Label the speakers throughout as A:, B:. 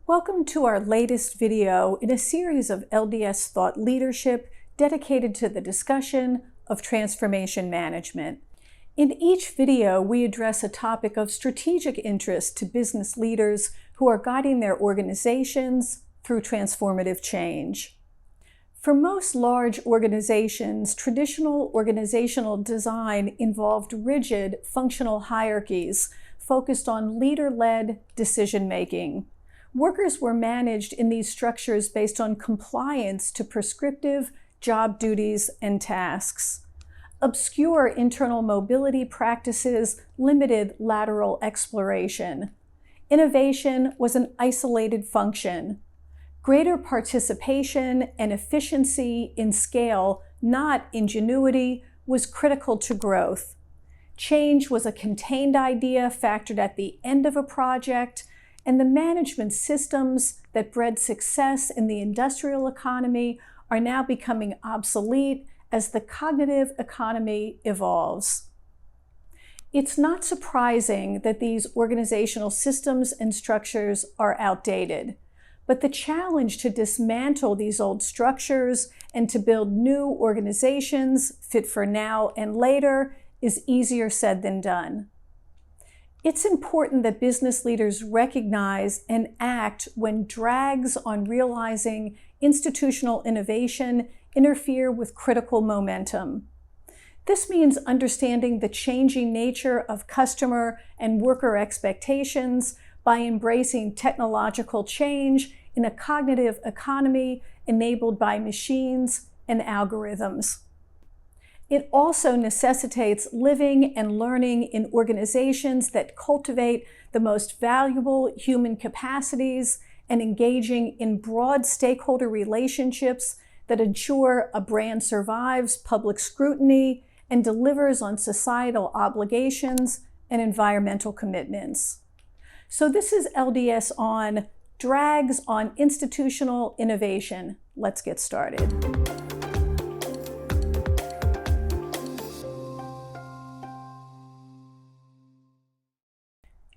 A: Welcome to our latest video in a series of LDS thought leadership dedicated to the discussion of transformation management. In each video, we address a topic of strategic interest to business leaders who are guiding their organizations through transformative change. For most large organizations, traditional organizational design involved rigid functional hierarchies focused on leader-led decision-making. Workers were managed in these structures based on compliance to prescriptive job duties and tasks. Obscure internal mobility practices limited lateral exploration. Innovation was an isolated function. Greater participation and efficiency in scale, not ingenuity, was critical to growth. Change was a contained idea factored at the end of a project, and the management systems that bred success in the industrial economy are now becoming obsolete as the cognitive economy evolves. It's not surprising that these organizational systems and structures are outdated, but the challenge to dismantle these old structures and to build new organizations fit for now and later is easier said than done. It's important that business leaders recognize and act when drags on realizing institutional innovation interfere with critical momentum. This means understanding the changing nature of customer and worker expectations by embracing technological change in a cognitive economy enabled by machines and algorithms. It also necessitates living and learning in organizations that cultivate the most valuable human capacities and engaging in broad stakeholder relationships that ensure a brand survives public scrutiny and delivers on societal obligations and environmental commitments. So this is LDS On, Drags on Institutional Innovation. Let's get started.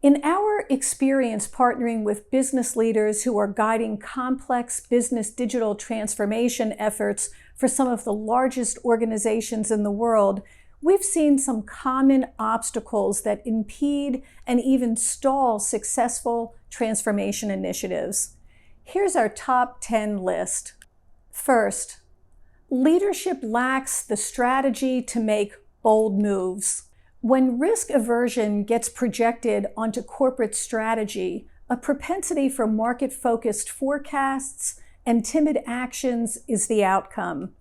A: In our experience partnering with business leaders who are guiding complex business digital transformation efforts for some of the largest organizations in the world, we've seen some common obstacles that impede and even stall successful transformation initiatives. Here's our top 10 list. First, leadership lacks the strategy to make bold moves. When risk aversion gets projected onto corporate strategy, a propensity for market-focused forecasts and timid actions is the outcome.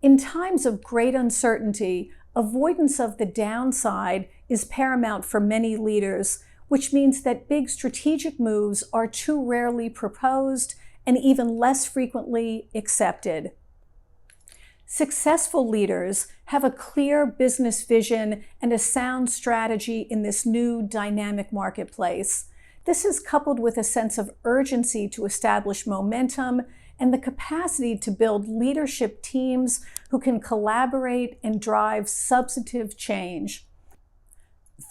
A: In times of great uncertainty, avoidance of the downside is paramount for many leaders, which means that big strategic moves are too rarely proposed and even less frequently accepted. Successful leaders have a clear business vision and a sound strategy in this new dynamic marketplace. This is coupled with a sense of urgency to establish momentum and the capacity to build leadership teams who can collaborate and drive substantive change.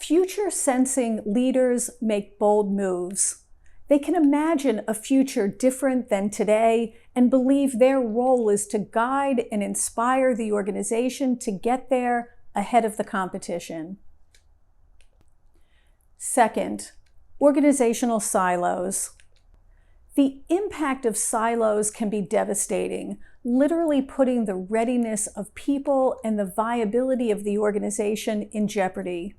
A: Future-sensing leaders make bold moves. They can imagine a future different than today and believe their role is to guide and inspire the organization to get there ahead of the competition. Second, organizational silos. The impact of silos can be devastating, literally putting the readiness of people and the viability of the organization in jeopardy.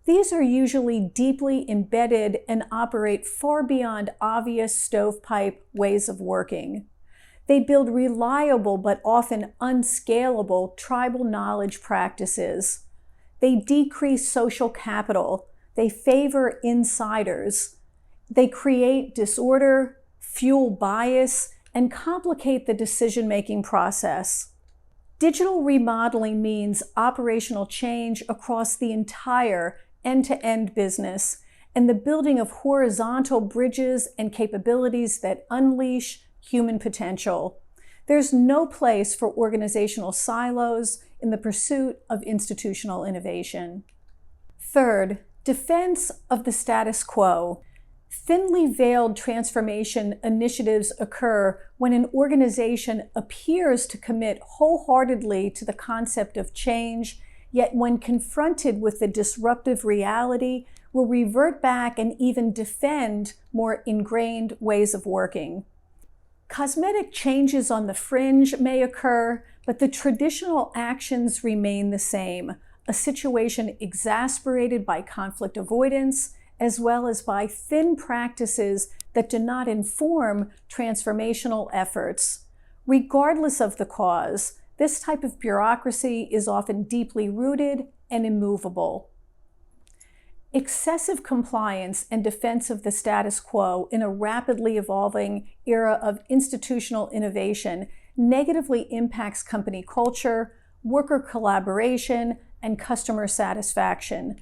A: These are usually deeply embedded and operate far beyond obvious stovepipe ways of working. They build reliable but often unscalable tribal knowledge practices. They decrease social capital. They favor insiders. They create disorder, fuel bias, and complicate the decision-making process. Digital remodeling means operational change across the entire end-to-end business and the building of horizontal bridges and capabilities that unleash human potential. There's no place for organizational silos in the pursuit of institutional innovation. Third, defense of the status quo. Thinly veiled transformation initiatives occur when an organization appears to commit wholeheartedly to the concept of change, yet when confronted with the disruptive reality, will revert back and even defend more ingrained ways of working. Cosmetic changes on the fringe may occur, but the traditional actions remain the same, a situation exasperated by conflict avoidance, as well as by thin practices that do not inform transformational efforts. Regardless of the cause, this type of bureaucracy is often deeply rooted and immovable. Excessive compliance and defense of the status quo in a rapidly evolving era of institutional innovation negatively impacts company culture, worker collaboration, and customer satisfaction.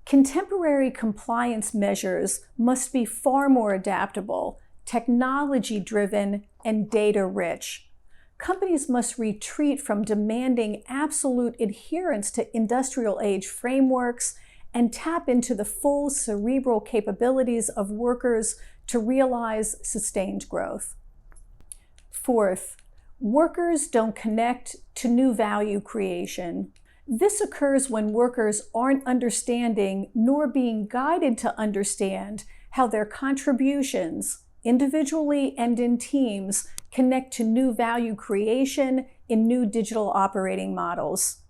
A: Contemporary compliance measures must be far more adaptable, technology-driven, and data-rich. Companies must retreat from demanding absolute adherence to industrial-age frameworks and tap into the full cerebral capabilities of workers to realize sustained growth. Fourth, workers don't connect to new value creation. This occurs when workers aren't understanding nor being guided to understand how their contributions, individually and in teams, connect to new value creation in new digital operating models.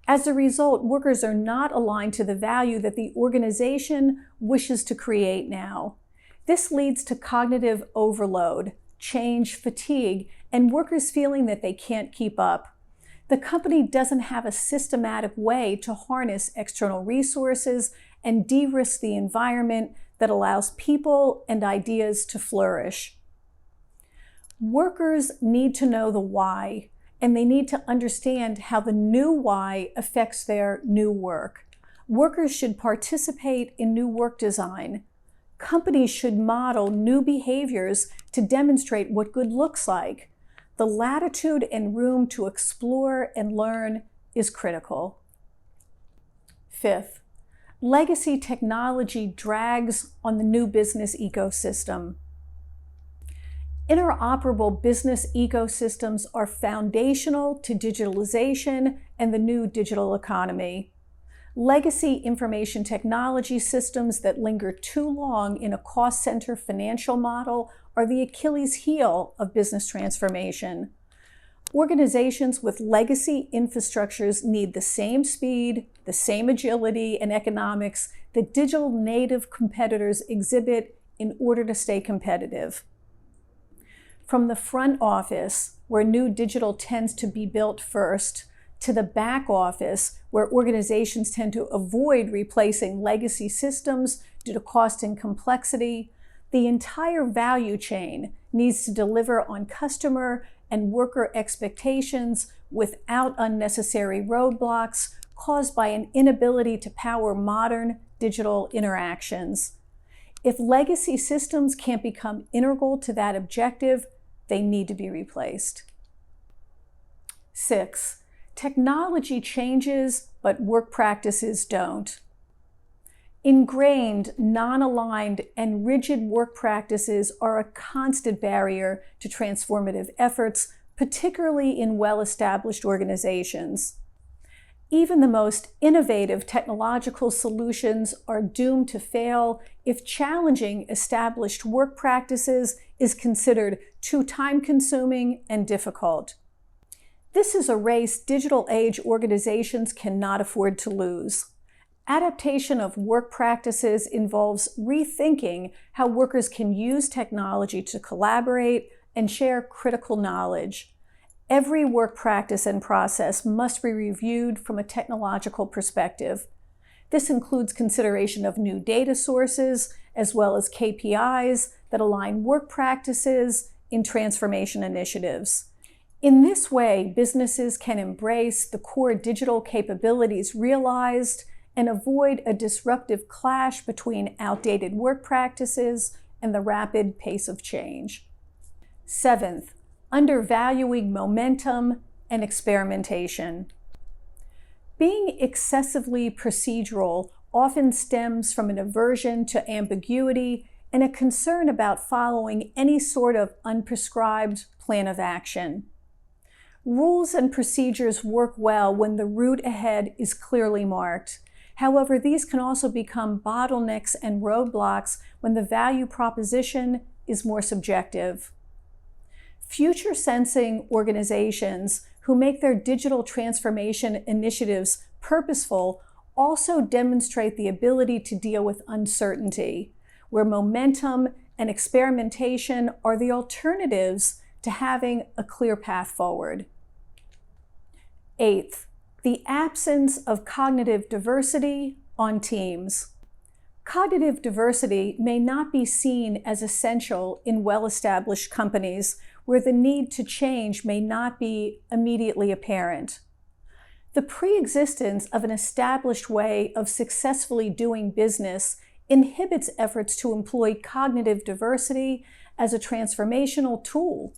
A: As a result, workers are not aligned to the value that the organization wishes to create now. This leads to cognitive overload, change fatigue, and workers feeling that they can't keep up. The company doesn't have a systematic way to harness external resources and de-risk the environment that allows people and ideas to flourish. Workers need to know the why, and they need to understand how the new why affects their new work. Workers should participate in new work design. Companies should model new behaviors to demonstrate what good looks like. The latitude and room to explore and learn is critical. Fifth, legacy technology drags on the new business ecosystem. Interoperable business ecosystems are foundational to digitalization and the new digital economy. Legacy information technology systems that linger too long in a cost center financial model are the Achilles heel of business transformation. Organizations with legacy infrastructures need the same speed, the same agility and economics that digital native competitors exhibit in order to stay competitive. From the front office, where new digital tends to be built first, to the back office, where organizations tend to avoid replacing legacy systems due to cost and complexity, the entire value chain needs to deliver on customer and worker expectations without unnecessary roadblocks caused by an inability to power modern digital interactions. If legacy systems can't become integral to that objective, they need to be replaced. 6. Technology changes, but work practices don't. Ingrained, non-aligned, and rigid work practices are a constant barrier to transformative efforts, particularly in well-established organizations. Even the most innovative technological solutions are doomed to fail if challenging established work practices is considered too time-consuming and difficult. This is a race digital age organizations cannot afford to lose. Adaptation of work practices involves rethinking how workers can use technology to collaborate and share critical knowledge. Every work practice and process must be reviewed from a technological perspective. This includes consideration of new data sources, as well as KPIs that align work practices in transformation initiatives. In this way, businesses can embrace the core digital capabilities realized and avoid a disruptive clash between outdated work practices and the rapid pace of change. 7th, undervaluing momentum and experimentation. Being excessively procedural often stems from an aversion to ambiguity and a concern about following any sort of unprescribed plan of action. Rules and procedures work well when the route ahead is clearly marked. However, these can also become bottlenecks and roadblocks when the value proposition is more subjective. Future-sensing organizations who make their digital transformation initiatives purposeful also demonstrate the ability to deal with uncertainty, where momentum and experimentation are the alternatives to having a clear path forward. Eighth, the absence of cognitive diversity on teams. Cognitive diversity may not be seen as essential in well-established companies where the need to change may not be immediately apparent. The pre-existence of an established way of successfully doing business inhibits efforts to employ cognitive diversity as a transformational tool.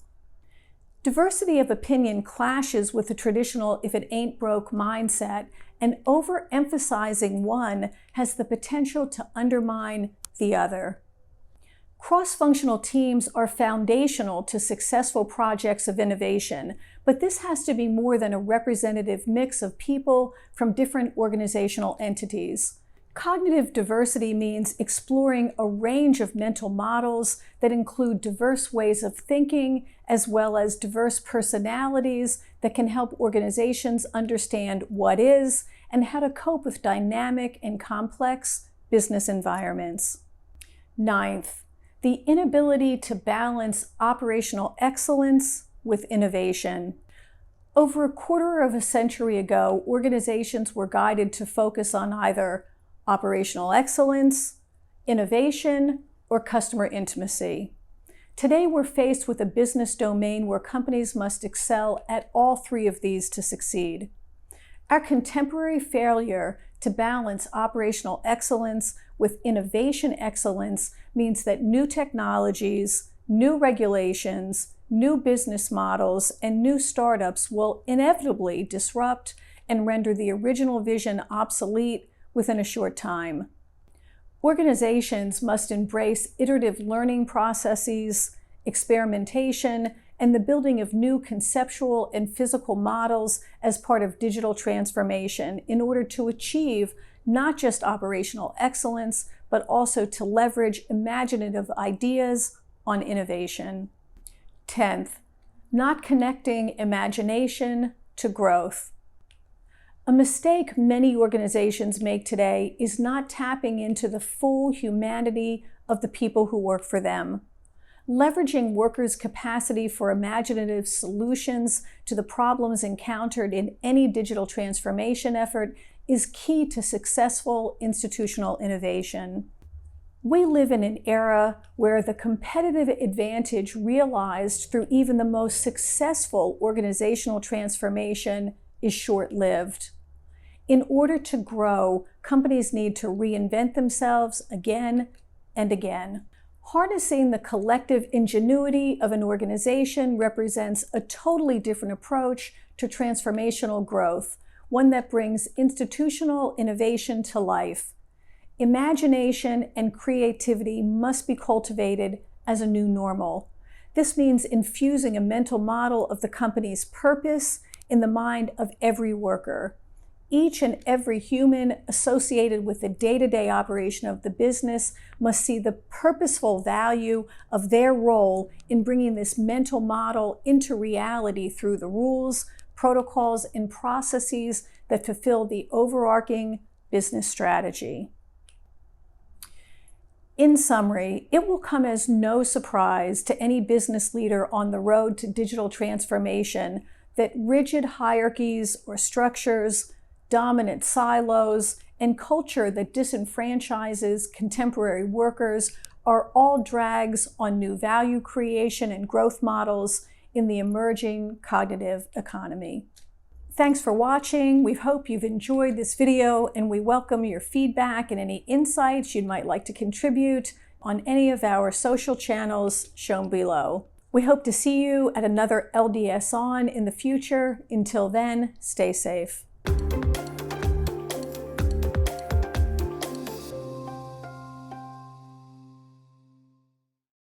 A: Diversity of opinion clashes with the traditional if it ain't broke mindset, and overemphasizing one has the potential to undermine the other. Cross-functional teams are foundational to successful projects of innovation, but this has to be more than a representative mix of people from different organizational entities. Cognitive diversity means exploring a range of mental models that include diverse ways of thinking, as well as diverse personalities that can help organizations understand what is and how to cope with dynamic and complex business environments. Ninth, the inability to balance operational excellence with innovation. Over a quarter of a century ago, organizations were guided to focus on either operational excellence, innovation, or customer intimacy. Today, we're faced with a business domain where companies must excel at all three of these to succeed. Our contemporary failure to balance operational excellence with innovation excellence means that new technologies, new regulations, new business models, and new startups will inevitably disrupt and render the original vision obsolete within a short time. Organizations must embrace iterative learning processes, experimentation, and the building of new conceptual and physical models as part of digital transformation in order to achieve not just operational excellence, but also to leverage imaginative ideas on innovation. 10th, not connecting imagination to growth. A mistake many organizations make today is not tapping into the full humanity of the people who work for them. Leveraging workers' capacity for imaginative solutions to the problems encountered in any digital transformation effort is key to successful institutional innovation. We live in an era where the competitive advantage realized through even the most successful organizational transformation is short-lived. In order to grow, companies need to reinvent themselves again and again. Harnessing the collective ingenuity of an organization represents a totally different approach to transformational growth, one that brings institutional innovation to life. Imagination and creativity must be cultivated as a new normal. This means infusing a mental model of the company's purpose in the mind of every worker. Each and every human associated with the day-to-day operation of the business must see the purposeful value of their role in bringing this mental model into reality through the rules, protocols, and processes that fulfill the overarching business strategy. In summary, it will come as no surprise to any business leader on the road to digital transformation that rigid hierarchies or structures, dominant silos, and culture that disenfranchises contemporary workers are all drags on new value creation and growth models in the emerging cognitive economy. Thanks for watching. We hope you've enjoyed this video, and we welcome your feedback and any insights you might like to contribute on any of our social channels shown below. We hope to see you at another LDS On in the future. Until then, stay safe.